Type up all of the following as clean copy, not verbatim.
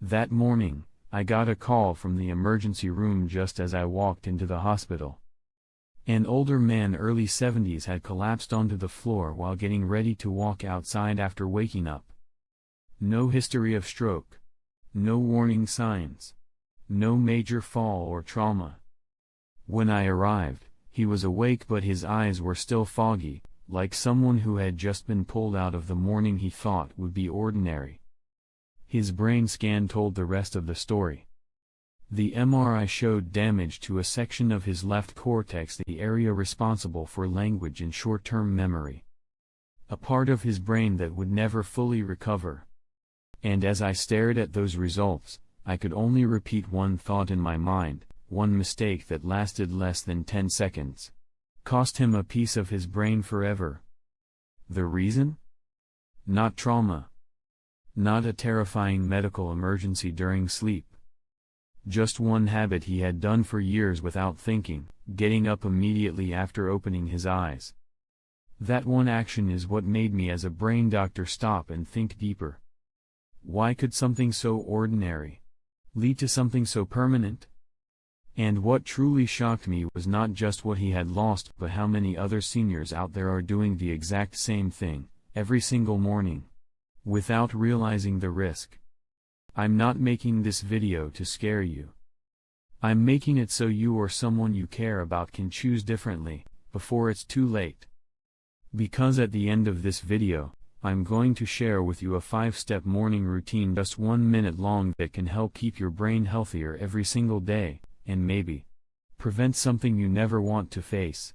That morning, I got a call from the emergency room just as I walked into the hospital. An older man, early 70s, had collapsed onto the floor while getting ready to walk outside after waking up. No history of stroke. No warning signs. No major fall or trauma. When I arrived, he was awake but his eyes were still foggy, like someone who had just been pulled out of the morning he thought would be ordinary. His brain scan told the rest of the story. The MRI showed damage to a section of his left cortex, the area responsible for language and short-term memory. A part of his brain that would never fully recover. And as I stared at those results, I could only repeat one thought in my mind, one mistake that lasted less than 10 seconds. Cost him a piece of his brain forever. The reason? Not trauma. Not a terrifying medical emergency during sleep. Just one habit he had done for years without thinking, getting up immediately after opening his eyes. That one action is what made me as a brain doctor stop and think deeper. Why could something so ordinary lead to something so permanent? And what truly shocked me was not just what he had lost, but how many other seniors out there are doing the exact same thing, every single morning, without realizing the risk. I'm not making this video to scare you. I'm making it so you or someone you care about can choose differently, before it's too late. Because at the end of this video, I'm going to share with you a 5-step morning routine just 1 minute long that can help keep your brain healthier every single day, and maybe prevent something you never want to face.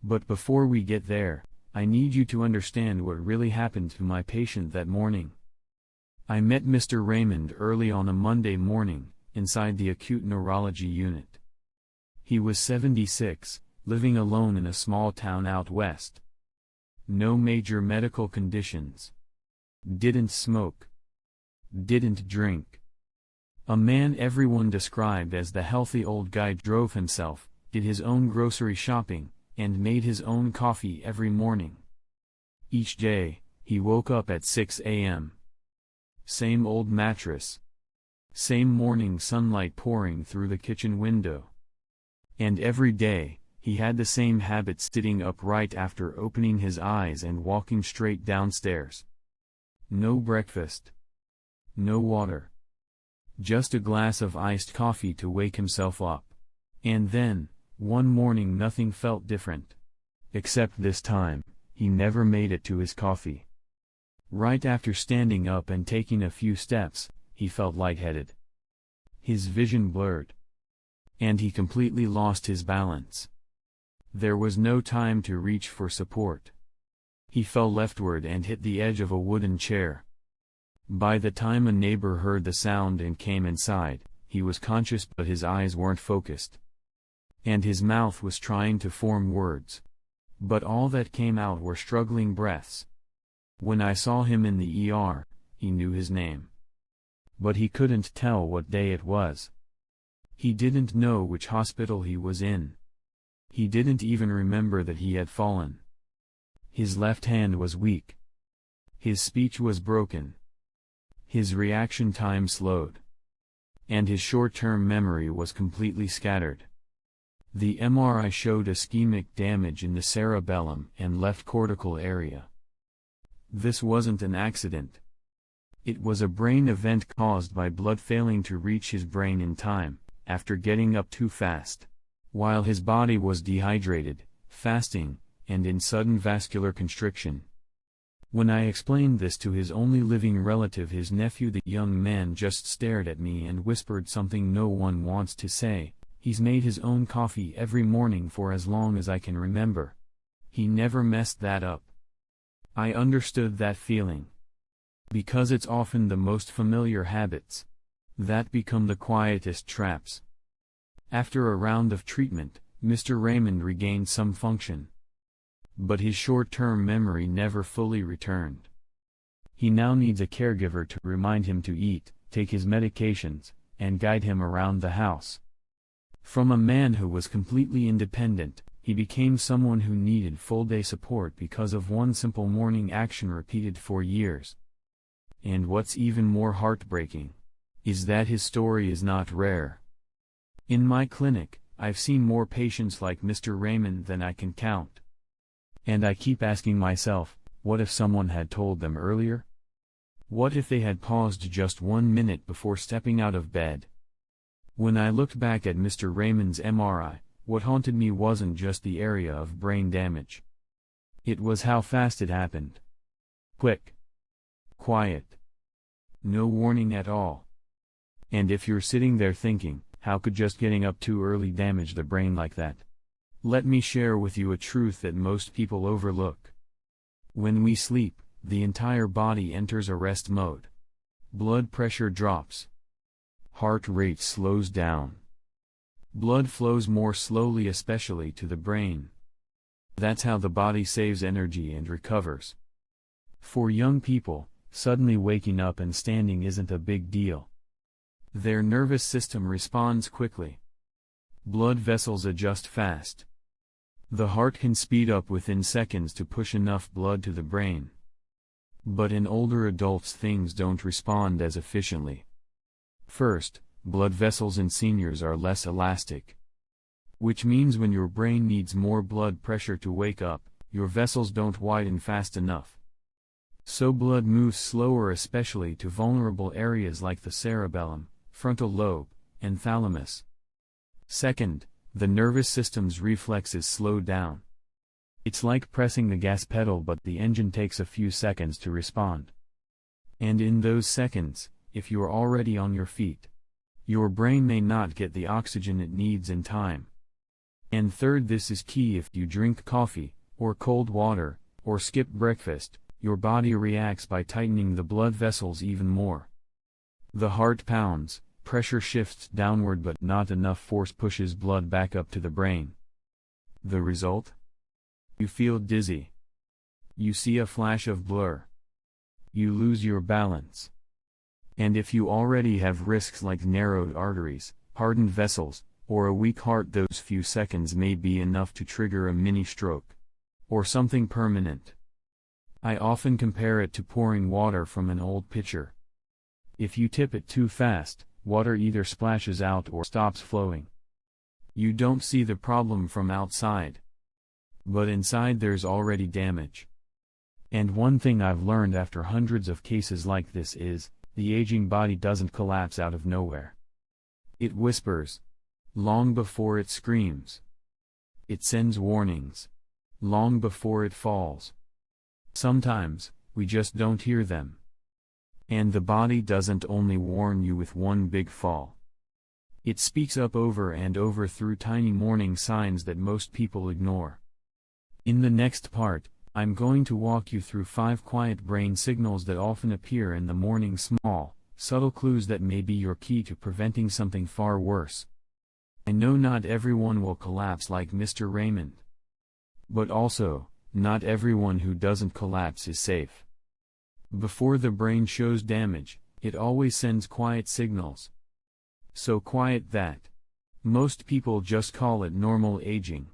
But before we get there, I need you to understand what really happened to my patient that morning. I met Mr. Raymond early on a Monday morning, inside the acute neurology unit. He was 76, living alone in a small town out west. No major medical conditions. Didn't smoke. Didn't drink. A man everyone described as the healthy old guy. Drove himself, did his own grocery shopping, and made his own coffee every morning. Each day, he woke up at 6 a.m. Same old mattress. Same morning sunlight pouring through the kitchen window. And every day, he had the same habit, sitting up right after opening his eyes and walking straight downstairs. No breakfast. No water. Just a glass of iced coffee to wake himself up. And then, one morning nothing felt different. Except this time, he never made it to his coffee. Right after standing up and taking a few steps, he felt lightheaded. His vision blurred. And he completely lost his balance. There was no time to reach for support. He fell leftward and hit the edge of a wooden chair. By the time a neighbor heard the sound and came inside, he was conscious but his eyes weren't focused. And his mouth was trying to form words. But all that came out were struggling breaths. When I saw him in the ER, he knew his name. But he couldn't tell what day it was. He didn't know which hospital he was in. He didn't even remember that he had fallen. His left hand was weak. His speech was broken. His reaction time slowed. And his short-term memory was completely scattered. The MRI showed ischemic damage in the cerebellum and left cortical area. This wasn't an accident. It was a brain event caused by blood failing to reach his brain in time, after getting up too fast. While his body was dehydrated, fasting, and in sudden vascular constriction. When I explained this to his only living relative, his nephew, the young man just stared at me and whispered something no one wants to say. He's made his own coffee every morning for as long as I can remember. He never messed that up. I understood that feeling. Because it's often the most familiar habits that become the quietest traps. After a round of treatment, Mr. Raymond regained some function. But his short-term memory never fully returned. He now needs a caregiver to remind him to eat, take his medications, and guide him around the house. From a man who was completely independent, he became someone who needed full-day support because of one simple morning action repeated for years. And what's even more heartbreaking is that his story is not rare. In my clinic, I've seen more patients like Mr. Raymond than I can count. And I keep asking myself, what if someone had told them earlier? What if they had paused just 1 minute before stepping out of bed? When I looked back at Mr. Raymond's MRI, what haunted me wasn't just the area of brain damage. It was how fast it happened. Quick. Quiet. No warning at all. And if you're sitting there thinking, how could just getting up too early damage the brain like that? Let me share with you a truth that most people overlook. When we sleep, the entire body enters a rest mode. Blood pressure drops. Heart rate slows down. Blood flows more slowly, especially to the brain. That's how the body saves energy and recovers. For young people, suddenly waking up and standing isn't a big deal. Their nervous system responds quickly. Blood vessels adjust fast. The heart can speed up within seconds to push enough blood to the brain. But in older adults things don't respond as efficiently. First, blood vessels in seniors are less elastic. Which means when your brain needs more blood pressure to wake up, your vessels don't widen fast enough. So blood moves slower, especially to vulnerable areas like the cerebellum, frontal lobe, and thalamus. Second, the nervous system's reflexes slow down. It's like pressing the gas pedal, but the engine takes a few seconds to respond. And in those seconds, if you're already on your feet, your brain may not get the oxygen it needs in time. And third, this is key: if you drink coffee, or cold water, or skip breakfast, your body reacts by tightening the blood vessels even more. The heart pounds, pressure shifts downward, but not enough force pushes blood back up to the brain. The result? You feel dizzy. You see a flash of blur. You lose your balance. And if you already have risks like narrowed arteries, hardened vessels, or a weak heart, those few seconds may be enough to trigger a mini stroke. Or something permanent. I often compare it to pouring water from an old pitcher. If you tip it too fast, water either splashes out or stops flowing. You don't see the problem from outside. But inside there's already damage. And one thing I've learned after hundreds of cases like this is, the aging body doesn't collapse out of nowhere. It whispers. Long before it screams. It sends warnings. Long before it falls. Sometimes, we just don't hear them. And the body doesn't only warn you with one big fall. It speaks up over and over through tiny warning signs that most people ignore. In the next part, I'm going to walk you through 5 quiet brain signals that often appear in the morning, small, subtle clues that may be your key to preventing something far worse. I know not everyone will collapse like Mr. Raymond. But also, not everyone who doesn't collapse is safe. Before the brain shows damage, it always sends quiet signals. So quiet that most people just call it normal aging.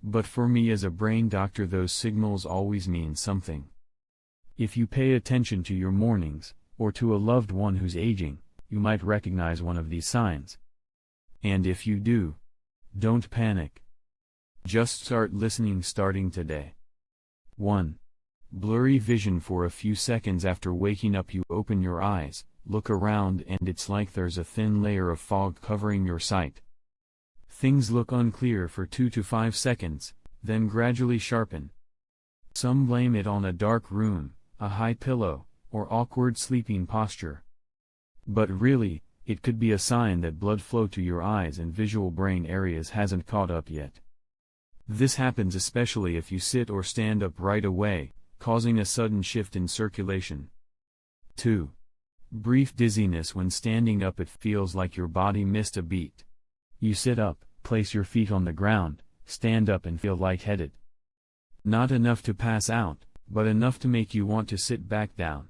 But for me as a brain doctor, those signals always mean something. If you pay attention to your mornings, or to a loved one who's aging, you might recognize one of these signs. And if you do, don't panic. Just start listening starting today. 1. Blurry vision. For a few seconds after waking up, you open your eyes, look around, and it's like there's a thin layer of fog covering your sight. Things look unclear for 2 to 5 seconds, then gradually sharpen. Some blame it on a dark room, a high pillow, or awkward sleeping posture. But really, it could be a sign that blood flow to your eyes and visual brain areas hasn't caught up yet. This happens especially if you sit or stand up right away, causing a sudden shift in circulation. 2. Brief dizziness. When standing up, it feels like your body missed a beat. You sit up, place your feet on the ground, stand up, and feel lightheaded. Not enough to pass out, but enough to make you want to sit back down.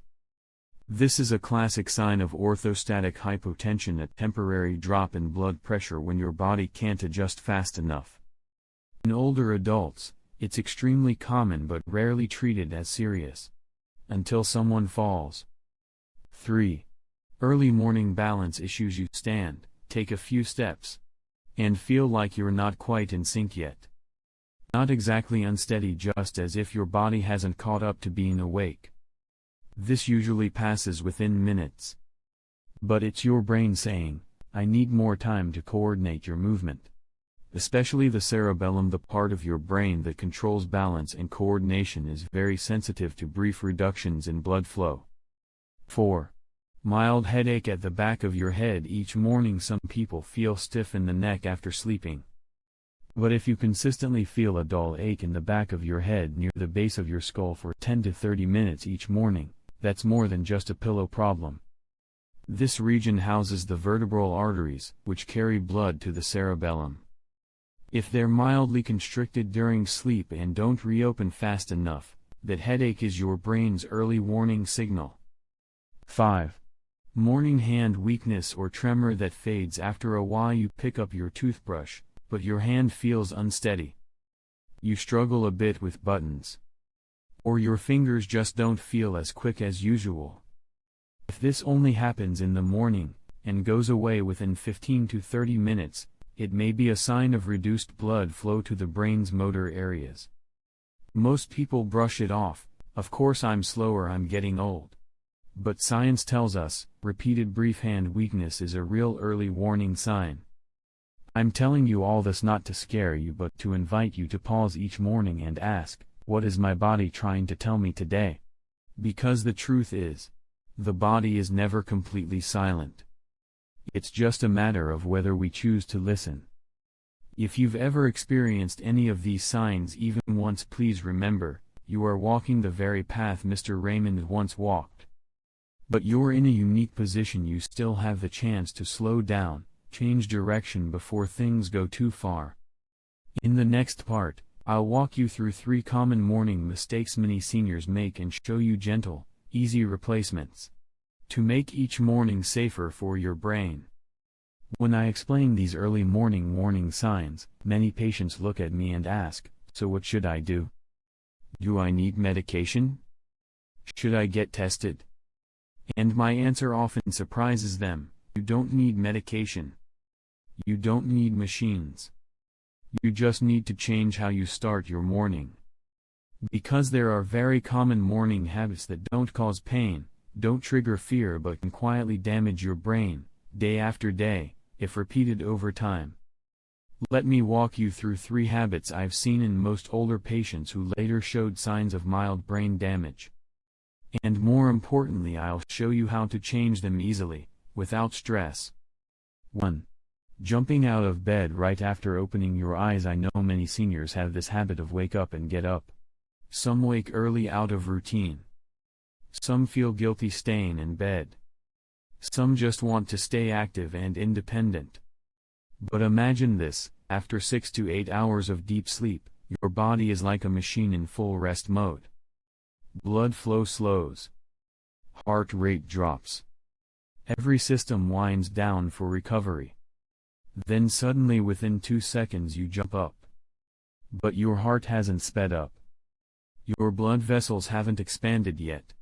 This is a classic sign of orthostatic hypotension, a temporary drop in blood pressure when your body can't adjust fast enough. In older adults, it's extremely common but rarely treated as serious. Until someone falls. 3. Early morning balance issues. You stand, take a few steps, and feel like you're not quite in sync yet. Not exactly unsteady, just as if your body hasn't caught up to being awake. This usually passes within minutes. But it's your brain saying, I need more time to coordinate your movement. Especially the cerebellum, the part of your brain that controls balance and coordination, is very sensitive to brief reductions in blood flow. 4. Mild headache at the back of your head each morning. Some people feel stiff in the neck after sleeping. But if you consistently feel a dull ache in the back of your head near the base of your skull for 10 to 30 minutes each morning, that's more than just a pillow problem. This region houses the vertebral arteries, which carry blood to the cerebellum. If they're mildly constricted during sleep and don't reopen fast enough, that headache is your brain's early warning signal. 5. Morning hand weakness or tremor that fades after a while. You pick up your toothbrush, but your hand feels unsteady. You struggle a bit with buttons. Or your fingers just don't feel as quick as usual. If this only happens in the morning, and goes away within 15 to 30 minutes, it may be a sign of reduced blood flow to the brain's motor areas. Most people brush it off. Of course, I'm slower, I'm getting old. But science tells us, repeated brief hand weakness is a real early warning sign. I'm telling you all this not to scare you, but to invite you to pause each morning and ask, what is my body trying to tell me today? Because the truth is, the body is never completely silent. It's just a matter of whether we choose to listen. If you've ever experienced any of these signs even once, please remember, you are walking the very path Mr. Raymond once walked. But you're in a unique position. You still have the chance to slow down, change direction before things go too far. In the next part, I'll walk you through 3 common morning mistakes many seniors make and show you gentle, easy replacements to make each morning safer for your brain. When I explain these early morning warning signs, many patients look at me and ask, so what should I do? Do I need medication? Should I get tested? And my answer often surprises them. You don't need medication. You don't need machines. You just need to change how you start your morning. Because there are very common morning habits that don't cause pain, don't trigger fear, but can quietly damage your brain, day after day, if repeated over time. Let me walk you through 3 habits I've seen in most older patients who later showed signs of mild brain damage. And more importantly, I'll show you how to change them easily, without stress. 1. Jumping out of bed right after opening your eyes. I know many seniors have this habit of wake up and get up. Some wake early out of routine. Some feel guilty staying in bed. Some just want to stay active and independent. But imagine this, after 6 to 8 hours of deep sleep, your body is like a machine in full rest mode. Blood flow slows. Heart rate drops. Every system winds down for recovery. Then suddenly within 2 seconds you jump up. But your heart hasn't sped up. Your blood vessels haven't expanded yet.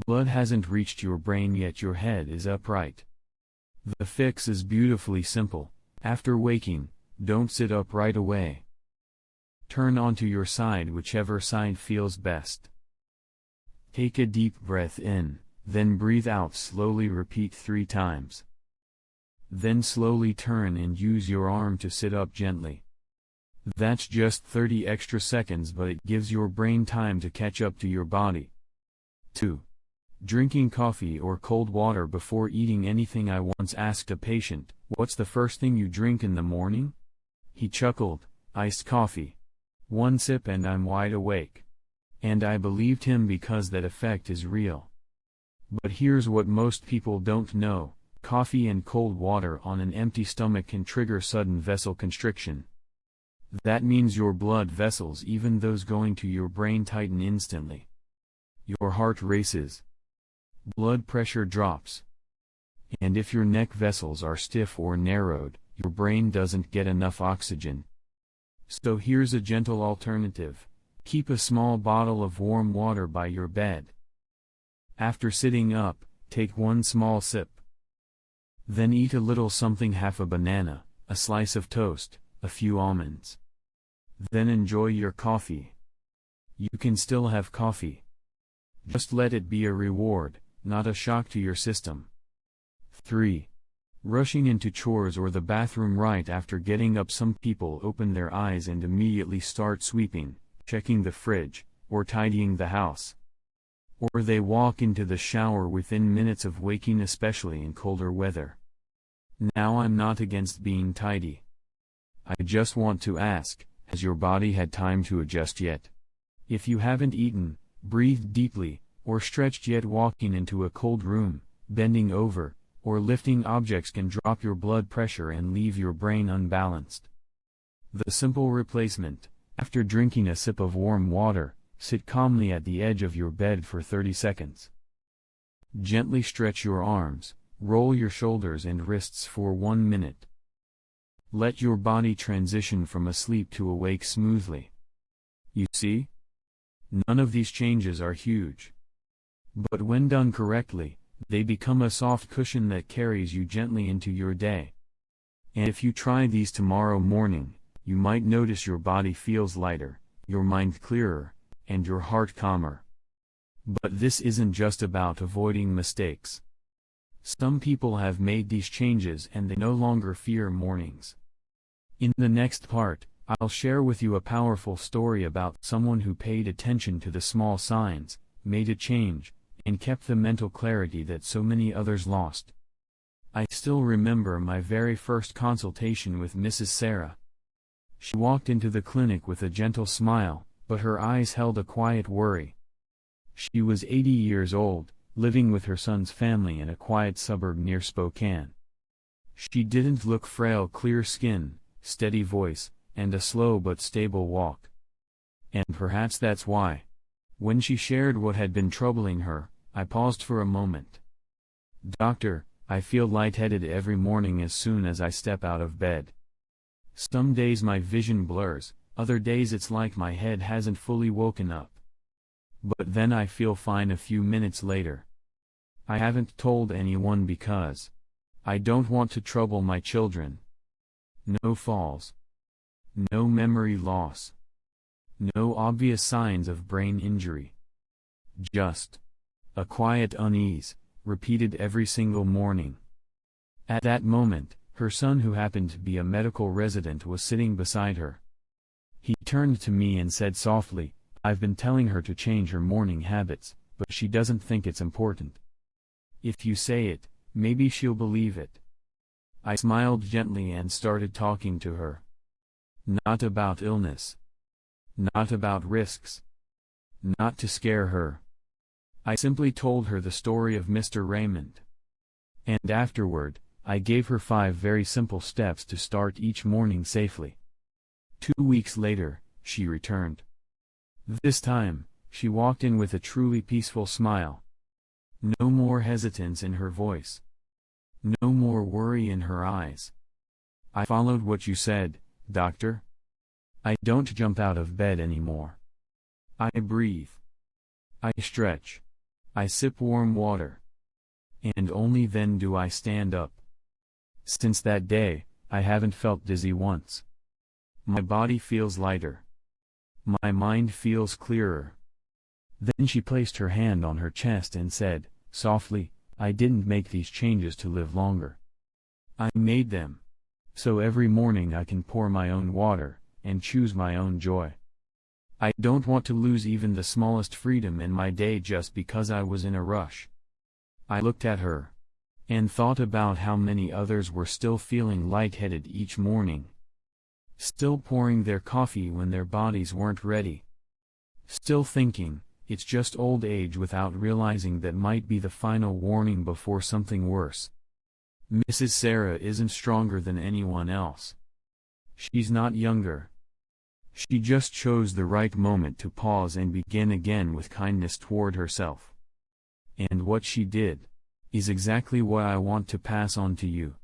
Blood hasn't reached your brain yet. Your head is upright. The fix is beautifully simple. After waking, don't sit up right away. Turn onto your side, whichever side feels best. Take a deep breath in, then breathe out slowly. Repeat 3 times. Then slowly turn and use your arm to sit up gently. That's just 30 extra seconds, but it gives your brain time to catch up to your body. 2. Drinking coffee or cold water before eating anything. I once asked a patient, "What's the first thing you drink in the morning?" He chuckled, "Iced coffee. 1 sip and I'm wide awake." And I believed him because that effect is real. But here's what most people don't know. Coffee and cold water on an empty stomach can trigger sudden vessel constriction. That means your blood vessels, even those going to your brain, tighten instantly. Your heart races. Blood pressure drops. And if your neck vessels are stiff or narrowed, your brain doesn't get enough oxygen. So here's a gentle alternative. Keep a small bottle of warm water by your bed. After sitting up, take one small sip. Then eat a little something, half a banana, a slice of toast, a few almonds. Then enjoy your coffee. You can still have coffee. Just let it be a reward, not a shock to your system. 3. Rushing into chores or the bathroom right after getting up. Some people open their eyes and immediately start sweeping, checking the fridge, or tidying the house. Or they walk into the shower within minutes of waking, especially in colder weather. Now, I'm not against being tidy. I just want to ask, has your body had time to adjust yet? If you haven't eaten, breathed deeply, or stretched yet, walking into a cold room, bending over, or lifting objects can drop your blood pressure and leave your brain unbalanced. The simple replacement: after drinking a sip of warm water, sit calmly at the edge of your bed for 30 seconds. Gently stretch your arms, roll your shoulders and wrists for 1 minute. Let your body transition from asleep to awake smoothly. You see? None of these changes are huge. But when done correctly, they become a soft cushion that carries you gently into your day. And if you try these tomorrow morning, you might notice your body feels lighter, your mind clearer, and your heart calmer. But this isn't just about avoiding mistakes. Some people have made these changes and they no longer fear mornings. In the next part, I'll share with you a powerful story about someone who paid attention to the small signs, made a change, and kept the mental clarity that so many others lost. I still remember my very first consultation with Mrs. Sarah. She walked into the clinic with a gentle smile, but her eyes held a quiet worry. She was 80 years old, living with her son's family in a quiet suburb near Spokane. She didn't look frail, clear skin, steady voice, and a slow but stable walk. And perhaps that's why. When she shared what had been troubling her, I paused for a moment. "Doctor, I feel lightheaded every morning as soon as I step out of bed. Some days my vision blurs, other days it's like my head hasn't fully woken up. But then I feel fine a few minutes later. I haven't told anyone because I don't want to trouble my children. No falls. No memory loss. No obvious signs of brain injury. Just a quiet unease, repeated every single morning." At that moment, her son, who happened to be a medical resident, was sitting beside her. He turned to me and said softly, "I've been telling her to change her morning habits, but she doesn't think it's important. If you say it, maybe she'll believe it." I smiled gently and started talking to her. Not about illness. Not about risks. Not to scare her. I simply told her the story of Mr. Raymond. And afterward, I gave her 5 very simple steps to start each morning safely. 2 weeks later, she returned. This time, she walked in with a truly peaceful smile. No more hesitance in her voice. No more worry in her eyes. "I followed what you said, doctor. I don't jump out of bed anymore. I breathe. I stretch. I sip warm water. And only then do I stand up. Since that day, I haven't felt dizzy once. My body feels lighter. My mind feels clearer." Then she placed her hand on her chest and said, softly, "I didn't make these changes to live longer. I made them. So every morning I can pour my own water, and choose my own joy. I don't want to lose even the smallest freedom in my day just because I was in a rush." I looked at her and thought about how many others were still feeling lightheaded each morning. Still pouring their coffee when their bodies weren't ready. Still thinking, it's just old age, without realizing that might be the final warning before something worse. Mrs. Sarah isn't stronger than anyone else. She's not younger. She just chose the right moment to pause and begin again with kindness toward herself. And what she did is exactly what I want to pass on to you.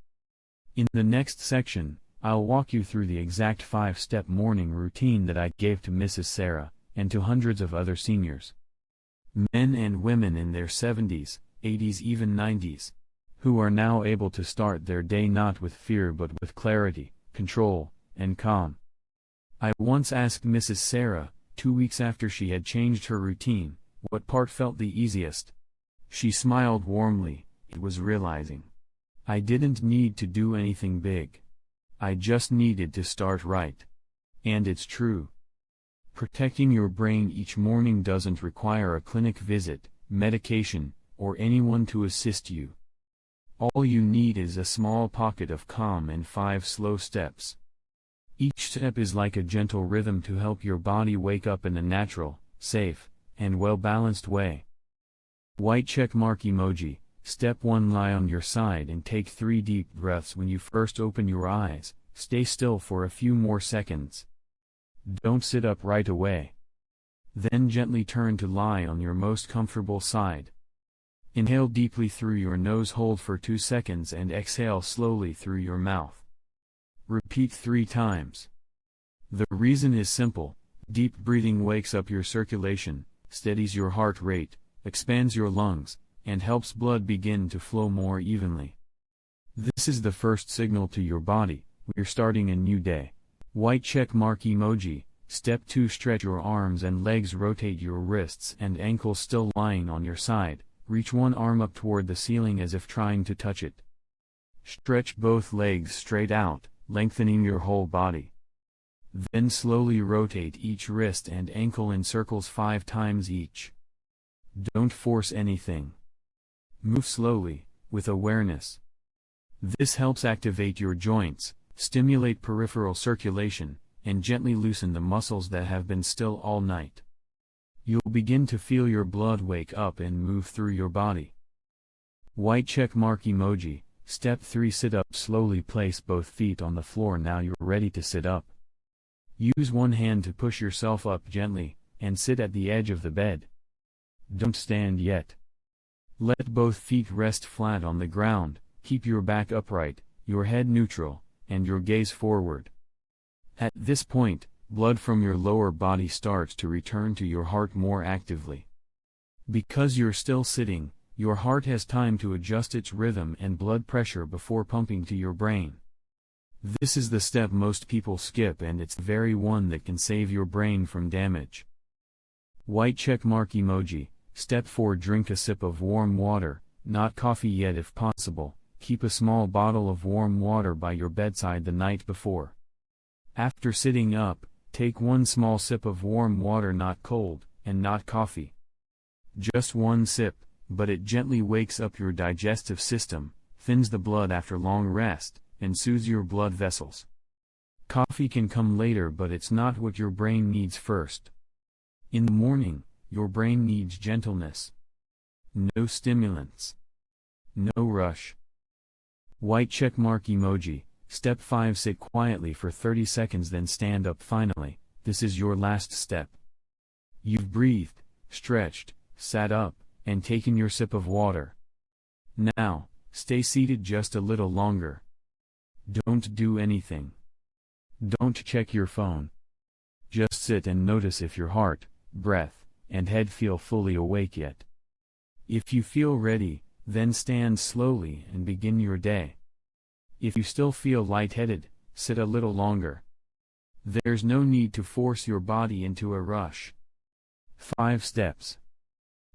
In the next section, I'll walk you through the exact 5-step morning routine that I gave to Mrs. Sarah, and to hundreds of other seniors. Men and women in their 70s, 80s, even 90s, who are now able to start their day not with fear but with clarity, control, and calm. I once asked Mrs. Sarah, 2 weeks after she had changed her routine, what part felt the easiest. She smiled warmly. It was realizing I didn't need to do anything big. I just needed to start right. And it's true. Protecting your brain each morning doesn't require a clinic visit, medication, or anyone to assist you. All you need is a small pocket of calm and 5 slow steps. Each step is like a gentle rhythm to help your body wake up in a natural, safe, and well-balanced way. White check mark emoji. Step 1. Lie on your side and take 3 deep breaths when you first open your eyes. Stay still for a few more seconds. Don't sit up right away. Then gently turn to lie on your most comfortable side. Inhale deeply through your nose, hold for 2 seconds and exhale slowly through your mouth. Repeat 3 times. The reason is simple. Deep breathing wakes up your circulation, steadies your heart rate, expands your lungs, and helps blood begin to flow more evenly. This is the first signal to your body, we're starting a new day. White check mark emoji. Step 2. Stretch your arms and legs, rotate your wrists and ankles still lying on your side, reach one arm up toward the ceiling as if trying to touch it. Stretch both legs straight out, lengthening your whole body. Then slowly rotate each wrist and ankle in circles 5 times each. Don't force anything. Move slowly, with awareness. This helps activate your joints, stimulate peripheral circulation, and gently loosen the muscles that have been still all night. You'll begin to feel your blood wake up and move through your body. White check mark emoji. Step 3. Sit up slowly. Place both feet on the floor. Now you're ready to sit up. Use one hand to push yourself up gently, and sit at the edge of the bed. Don't stand yet. Let both feet rest flat on the ground, keep your back upright, your head neutral, and your gaze forward. At this point, blood from your lower body starts to return to your heart more actively. Because you're still sitting, your heart has time to adjust its rhythm and blood pressure before pumping to your brain. This is the step most people skip, and it's the very one that can save your brain from damage. White check mark emoji. Step 4. Drink a sip of warm water, not coffee yet if possible. Keep a small bottle of warm water by your bedside the night before. After sitting up, take one small sip of warm water, not cold, and not coffee. Just one sip, but it gently wakes up your digestive system, thins the blood after long rest, and soothes your blood vessels. Coffee can come later, but it's not what your brain needs first. In the morning, your brain needs gentleness. No stimulants. No rush. White check mark emoji. Step 5. Sit quietly for 30 seconds, then stand up finally. This is your last step. You've breathed, stretched, sat up, and taken your sip of water. Now, stay seated just a little longer. Don't do anything. Don't check your phone. Just sit and notice if your heart, breath, and head feel fully awake yet. If you feel ready, then stand slowly and begin your day. If you still feel lightheaded, sit a little longer. There's no need to force your body into a rush. 5 steps.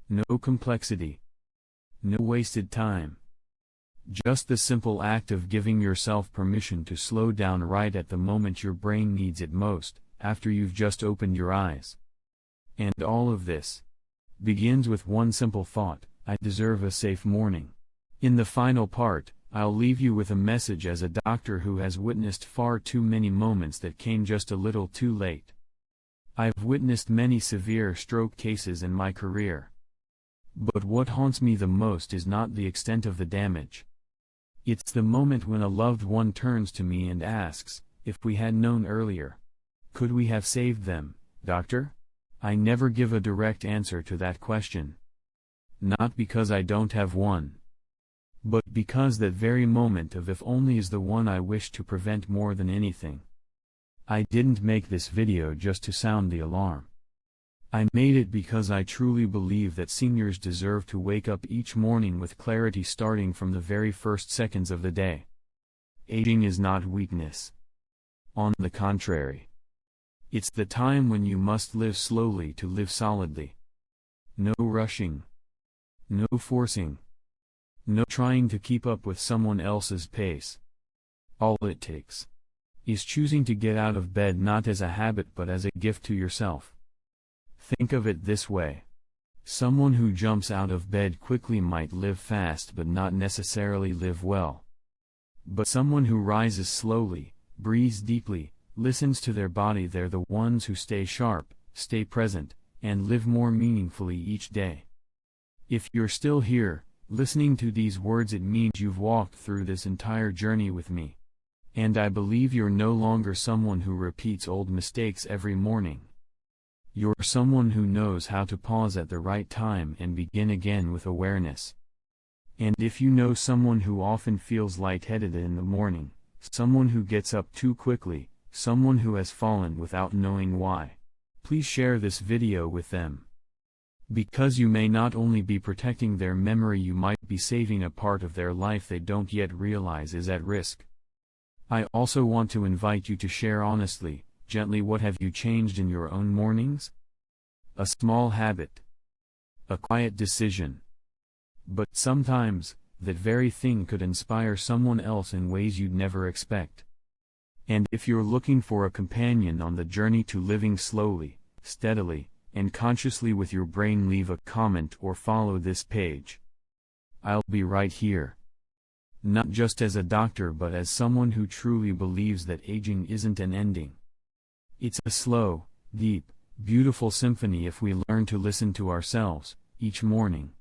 No complexity. No wasted time. Just the simple act of giving yourself permission to slow down right at the moment your brain needs it most, after you've just opened your eyes. And all of this begins with one simple thought: I deserve a safe morning. In the final part, I'll leave you with a message as a doctor who has witnessed far too many moments that came just a little too late. I've witnessed many severe stroke cases in my career. But what haunts me the most is not the extent of the damage. It's the moment when a loved one turns to me and asks, if we had known earlier, could we have saved them, doctor? I never give a direct answer to that question. Not because I don't have one, but because that very moment of if only is the one I wish to prevent more than anything. I didn't make this video just to sound the alarm. I made it because I truly believe that seniors deserve to wake up each morning with clarity starting from the very first seconds of the day. Aging is not weakness. On the contrary. It's the time when you must live slowly to live solidly. No rushing. No forcing. No trying to keep up with someone else's pace. All it takes is choosing to get out of bed not as a habit but as a gift to yourself. Think of it this way. Someone who jumps out of bed quickly might live fast but not necessarily live well. But someone who rises slowly, breathes deeply, listens to their body, they're the ones who stay sharp, stay present, and live more meaningfully each day. If you're still here, listening to these words, it means you've walked through this entire journey with me. And I believe you're no longer someone who repeats old mistakes every morning. You're someone who knows how to pause at the right time and begin again with awareness. And if you know someone who often feels lightheaded in the morning, someone who gets up too quickly, someone who has fallen without knowing why, please share this video with them. Because you may not only be protecting their memory, you might be saving a part of their life they don't yet realize is at risk. I also want to invite you to share honestly, gently, what have you changed in your own mornings? A small habit. A quiet decision. But sometimes, that very thing could inspire someone else in ways you'd never expect. And if you're looking for a companion on the journey to living slowly, steadily, and consciously with your brain, leave a comment or follow this page. I'll be right here. Not just as a doctor but as someone who truly believes that aging isn't an ending. It's a slow, deep, beautiful symphony if we learn to listen to ourselves, each morning.